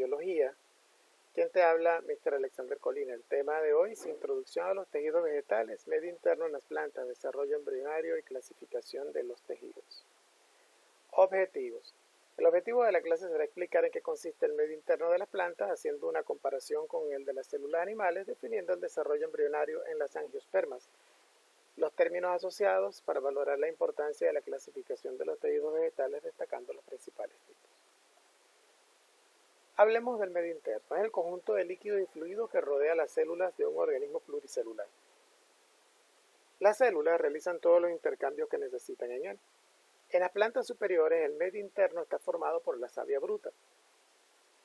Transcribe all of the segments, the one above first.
Biología. Quien te habla, Mr. Alexander Colina. El tema de hoy es Introducción a los tejidos vegetales, medio interno en las plantas, desarrollo embrionario y clasificación de los tejidos. Objetivos. El objetivo de la clase será explicar en qué consiste el medio interno de las plantas, haciendo una comparación con el de las células animales, definiendo el desarrollo embrionario en las angiospermas, los términos asociados para valorar la importancia de la clasificación de los tejidos vegetales, destacando los principales tipos. Hablemos del medio interno. Es el conjunto de líquido y fluido que rodea las células de un organismo pluricelular. Las células realizan todos los intercambios que necesitan en él. En las plantas superiores, el medio interno está formado por la savia bruta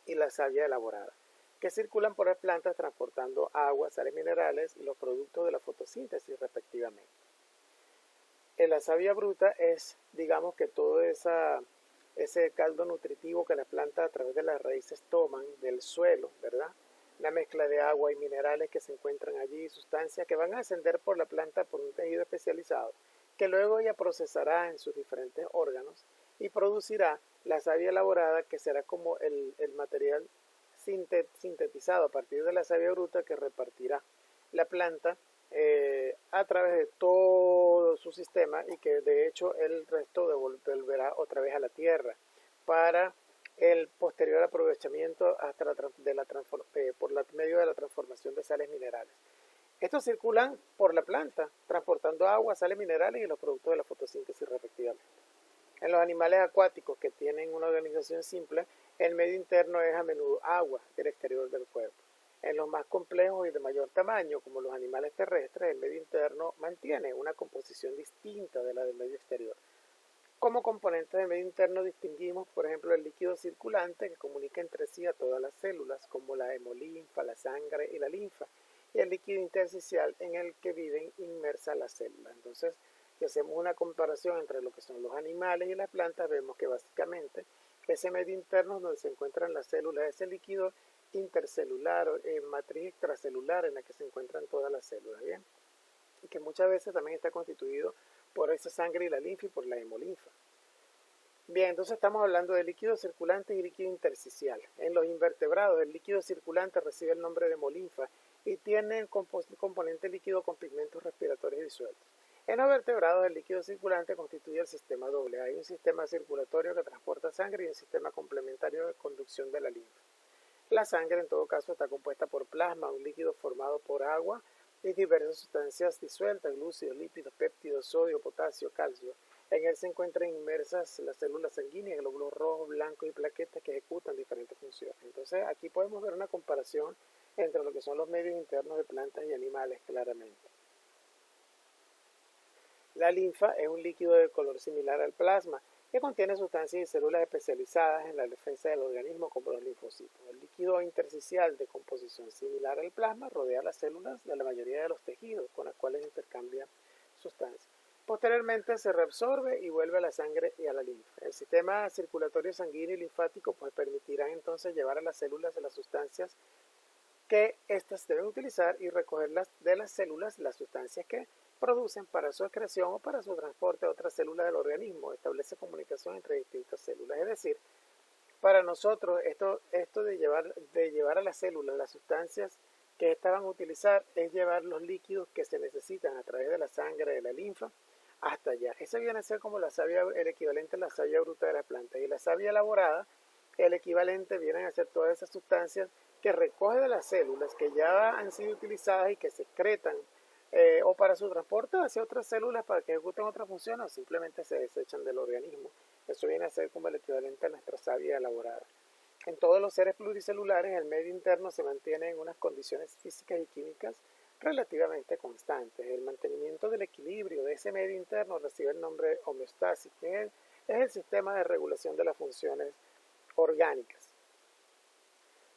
y la savia elaborada, que circulan por las plantas transportando agua, sales minerales y los productos de la fotosíntesis respectivamente. En la savia bruta es, digamos que todo ese caldo nutritivo que las plantas a través de las raíces toman del suelo, ¿verdad? Una mezcla de agua y minerales que se encuentran allí, sustancias que van a ascender por la planta por un tejido especializado, que luego ella procesará en sus diferentes órganos y producirá la savia elaborada, que será como el material sintetizado a partir de la savia bruta que repartirá la planta a través de todo su sistema, y que de hecho el resto devolverá otra vez a la tierra para el posterior aprovechamiento hasta por medio de la transformación de sales minerales. Estos circulan por la planta, transportando agua, sales minerales y los productos de la fotosíntesis respectivamente. En los animales acuáticos que tienen una organización simple, el medio interno es a menudo agua del exterior del cuerpo. En los más complejos y de mayor tamaño, como los animales terrestres, el medio interno mantiene una composición distinta de la del medio exterior. Como componentes del medio interno distinguimos, por ejemplo, el líquido circulante, que comunica entre sí a todas las células, como la hemolinfa, la sangre y la linfa, y el líquido intersticial, en el que viven inmersas las células. Entonces, si hacemos una comparación entre lo que son los animales y las plantas, vemos que básicamente ese medio interno donde se encuentran las células, ese líquido intercelular, matriz extracelular en la que se encuentran todas las células, ¿bien? Y que muchas veces también está constituido por esa sangre y la linfa y por la hemolinfa. Bien, entonces estamos hablando de líquido circulante y líquido intersticial. En los invertebrados, el líquido circulante recibe el nombre de hemolinfa y tiene el componente líquido con pigmentos respiratorios disueltos. En los vertebrados, el líquido circulante constituye el sistema doble. Hay un sistema circulatorio que transporta sangre y un sistema complementario de conducción de la linfa. La sangre, en todo caso, está compuesta por plasma, un líquido formado por agua y diversas sustancias disueltas, glúcidos, lípidos, péptidos, sodio, potasio, calcio. En él se encuentran inmersas las células sanguíneas, glóbulos rojos, blancos y plaquetas que ejecutan diferentes funciones. Entonces, aquí podemos ver una comparación entre lo que son los medios internos de plantas y animales, claramente. La linfa es un líquido de color similar al plasma, que contiene sustancias y células especializadas en la defensa del organismo, como los linfocitos. El líquido intersticial, de composición similar al plasma, rodea las células de la mayoría de los tejidos con las cuales intercambia sustancias. Posteriormente se reabsorbe y vuelve a la sangre y a la linfa. El sistema circulatorio sanguíneo y linfático permitirá entonces llevar a las células de las sustancias que éstas deben utilizar y recogerlas de las células las sustancias que producen para su excreción o para su transporte a otras células del organismo. Establece comunicación entre distintas células. Es decir, para nosotros esto de llevar a las células las sustancias que éstas van a utilizar es llevar los líquidos que se necesitan a través de la sangre, de la linfa, hasta allá. Ese viene a ser como la savia, el equivalente a la savia bruta de la planta. Y la savia elaborada, el equivalente vienen a ser todas esas sustancias que recoge de las células que ya han sido utilizadas y que se excretan o para su transporte hacia otras células para que ejecuten otra función, o simplemente se desechan del organismo. Eso viene a ser como el equivalente a nuestra savia elaborada. En todos los seres pluricelulares, el medio interno se mantiene en unas condiciones físicas y químicas relativamente constantes. El mantenimiento del equilibrio de ese medio interno recibe el nombre de homeostasis, que es el sistema de regulación de las funciones orgánicas.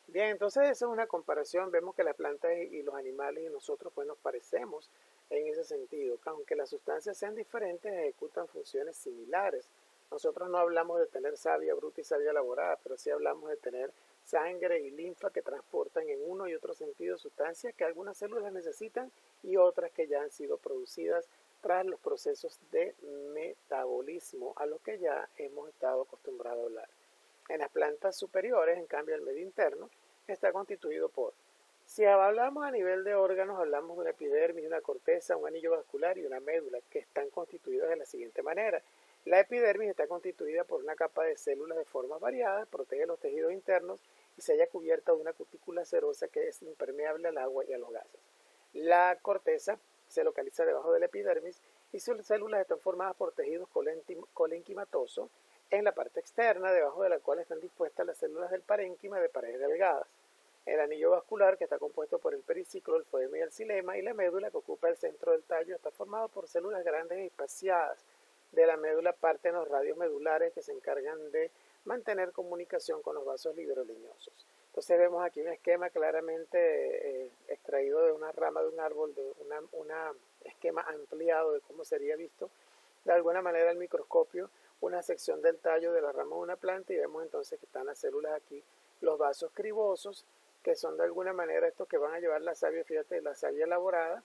Bien, entonces esa es una comparación. Vemos que las plantas y los animales y nosotros pues nos parecemos en ese sentido, que aunque las sustancias sean diferentes, ejecutan funciones similares. Nosotros no hablamos de tener savia bruta y savia elaborada, pero sí hablamos de tener sangre y linfa que transportan en uno y otro sentido sustancias que algunas células necesitan y otras que ya han sido producidas tras los procesos de metabolismo a los que ya hemos estado acostumbrados a hablar. En las plantas superiores, en cambio, el medio interno está constituido por, si hablamos a nivel de órganos, hablamos de una epidermis, una corteza, un anillo vascular y una médula, que están constituidos de la siguiente manera. La epidermis está constituida por una capa de células de formas variadas, protege los tejidos internos y se halla cubierta de una cutícula serosa que es impermeable al agua y a los gases. La corteza se localiza debajo de la epidermis y sus células están formadas por tejidos colenquimatosos en la parte externa, debajo de la cual están dispuestas las células del parénquima de paredes delgadas. El anillo vascular, que está compuesto por el periciclo, el foema y el xilema, y la médula, que ocupa el centro del tallo, está formado por células grandes y espaciadas. De la médula parten los radios medulares que se encargan de mantener comunicación con los vasos libero-leñosos. Entonces vemos aquí un esquema claramente extraído de una rama de un árbol, de un esquema ampliado de cómo sería visto de alguna manera al microscopio una sección del tallo de la rama de una planta, y vemos entonces que están las células aquí, los vasos cribosos, que son de alguna manera estos que van a llevar la savia, fíjate, la savia elaborada,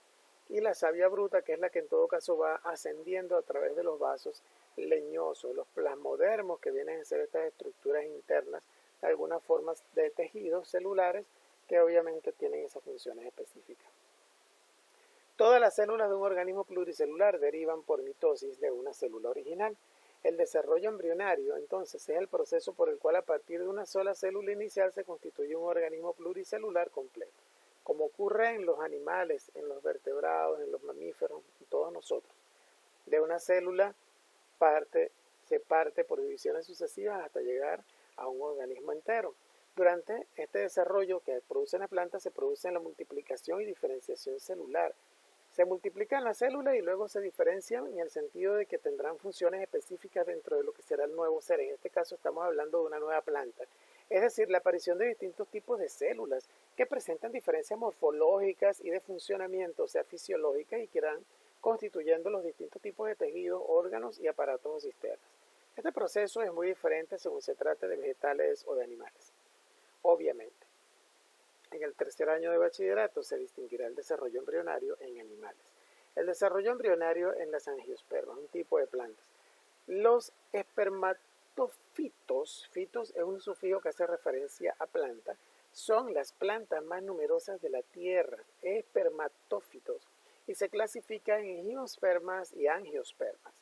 y la savia bruta, que es la que en todo caso va ascendiendo a través de los vasos leñosos, los plasmodermos, que vienen a ser estas estructuras internas, de algunas formas de tejidos celulares que obviamente tienen esas funciones específicas. Todas las células de un organismo pluricelular derivan por mitosis de una célula original. El desarrollo embrionario, entonces, es el proceso por el cual a partir de una sola célula inicial se constituye un organismo pluricelular completo, como ocurre en los animales, en los vertebrados, en los mamíferos, en todos nosotros. De una célula se parte por divisiones sucesivas hasta llegar a un organismo entero. Durante este desarrollo que produce la planta se produce la multiplicación y diferenciación celular. Se multiplican las células y luego se diferencian en el sentido de que tendrán funciones específicas dentro de lo que será el nuevo ser. En este caso estamos hablando de una nueva planta. Es decir, la aparición de distintos tipos de células que presentan diferencias morfológicas y de funcionamiento, o sea, fisiológicas, y que irán constituyendo los distintos tipos de tejidos, órganos y aparatos o sistemas. Este proceso es muy diferente según se trate de vegetales o de animales. Obviamente, en el tercer año de bachillerato se distinguirá el desarrollo embrionario en animales. El desarrollo embrionario en las angiospermas, un tipo de plantas. Los espermatofitos, fitos es un sufijo que hace referencia a planta, son las plantas más numerosas de la Tierra, espermatófitos, y se clasifican en giospermas y angiospermas.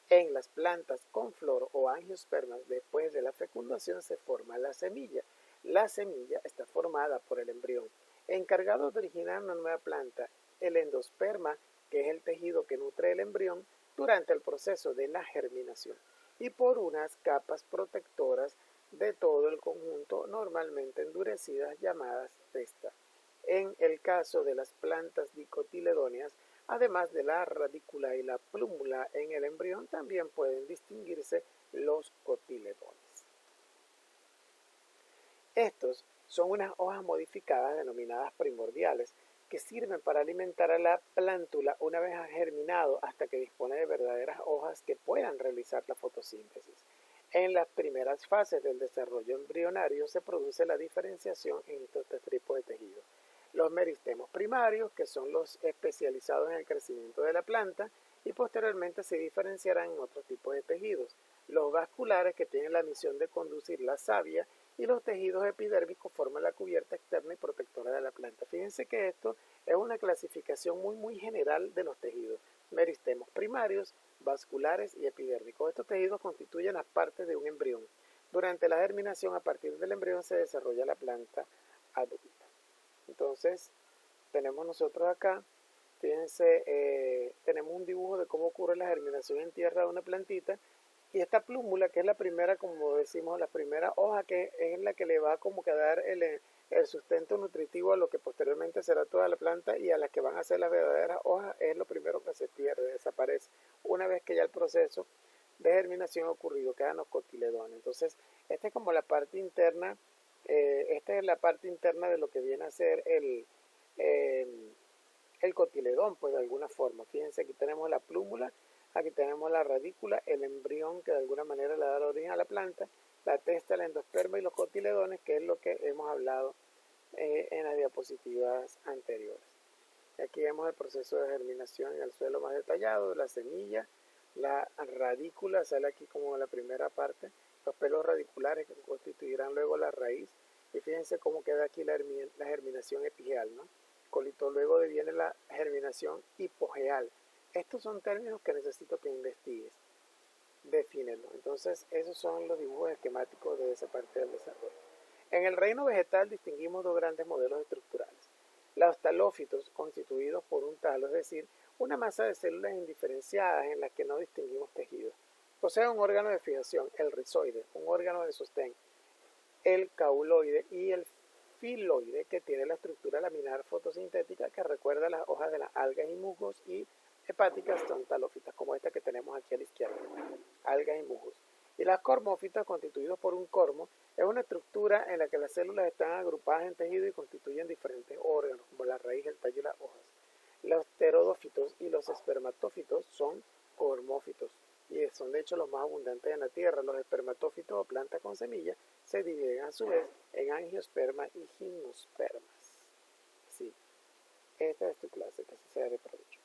En las plantas con flor o angiospermas, después de la fecundación se forma la semilla. La semilla está formada por el embrión, encargado de originar una nueva planta, el endosperma, que es el tejido que nutre el embrión durante el proceso de la germinación, y por unas capas protectoras de todo el conjunto, normalmente endurecidas, llamadas testa. En el caso de las plantas dicotiledóneas, además de la radícula y la plúmula en el embrión, también pueden distinguirse los cotiledones. Estos son unas hojas modificadas denominadas primordiales que sirven para alimentar a la plántula una vez ha germinado hasta que dispone de verdaderas hojas que puedan realizar la fotosíntesis. En las primeras fases del desarrollo embrionario se produce la diferenciación en estos tres tipos de tejidos. Los meristemos primarios, que son los especializados en el crecimiento de la planta, y posteriormente se diferenciarán en otros tipos de tejidos. Los vasculares, que tienen la misión de conducir la savia, y los tejidos epidérmicos forman la cubierta externa y protectora de la planta. Fíjense que esto es una clasificación muy general de los tejidos. Meristemos primarios, vasculares y epidérmicos. Estos tejidos constituyen las partes de un embrión. Durante la germinación, a partir del embrión se desarrolla la planta adulta. Entonces, tenemos nosotros acá, fíjense, tenemos un dibujo de cómo ocurre la germinación en tierra de una plantita, y esta plúmula, que es la primera, como decimos, la primera hoja, que es la que le va como que a dar el sustento nutritivo a lo que posteriormente será toda la planta, y a las que van a ser las verdaderas hojas, es lo primero que se pierde, desaparece, una vez que ya el proceso de germinación ha ocurrido, quedan los cotiledones. Entonces, esta es como la parte interna, esta es la parte interna de lo que viene a ser el cotiledón, pues de alguna forma. Fíjense, aquí tenemos la plúmula, aquí tenemos la radícula, el embrión que de alguna manera le da origen a la planta, la testa, el endosperma y los cotiledones, que es lo que hemos hablado en las diapositivas anteriores. Aquí vemos el proceso de germinación en el suelo más detallado, la semilla, la radícula sale aquí como la primera parte, los pelos radiculares que constituirán luego la raíz. Y fíjense cómo queda aquí la germinación epigeal, ¿no? Colito, luego viene la germinación hipogeal. Estos son términos que necesito que investigues. Defínenlo. Entonces, esos son los dibujos esquemáticos de esa parte del desarrollo. En el reino vegetal distinguimos dos grandes modelos estructurales. Los talófitos, constituidos por un talo, es decir, una masa de células indiferenciadas en las que no distinguimos tejidos. Posee un órgano de fijación, el rizoide, un órgano de sostén, el cauloide, y el filoide, que tiene la estructura laminar fotosintética que recuerda las hojas de las algas y musgos, y hepáticas son talófitas, como esta que tenemos aquí a la izquierda, algas y musgos. Y las cormófitas, constituidos por un cormo, es una estructura en la que las células están agrupadas en tejido y constituyen diferentes órganos, como la raíz, el tallo y las hojas. Los pterodófitos y los espermatófitos son cormófitos y son de hecho los más abundantes en la Tierra. Los espermatófitos o plantas con semillas se dividen a su vez en angiospermas y gimnospermas. Sí, esta es tu clase, que se sea de provecho.